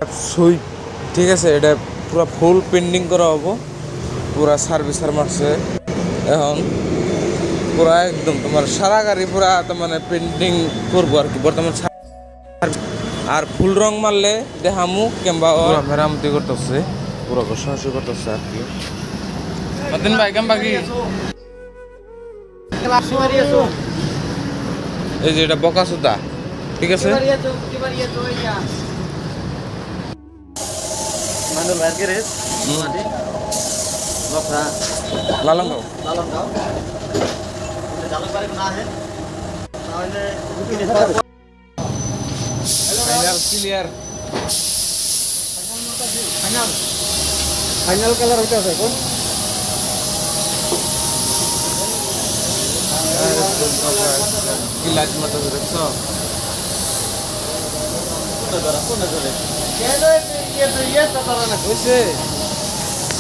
সুই ঠিক আছে, এটা পুরো ফুল পেন্ডিং করা হবো, পুরা সার্ভিসার মারছে এখন পুরা একদম তোমার সারা গাড়ি পুরা মানে পেন্টিং করবো আর কি বর্তমান। আর ফুল রং মারলে দেখামু কিংবা মেরামতি করতেছে, পুরো ঘোষণা করতেছে আর কি। মাতিন ভাই কেমন বাকি এই যে এটা বকা সুতা ঠিক আছে। লালনগাঁও ফাইনাল ক্লিয়ার, ফাইনাল কালার হইতে আছে এখন। কি লাইট মারতেছে দেখছো? হইছে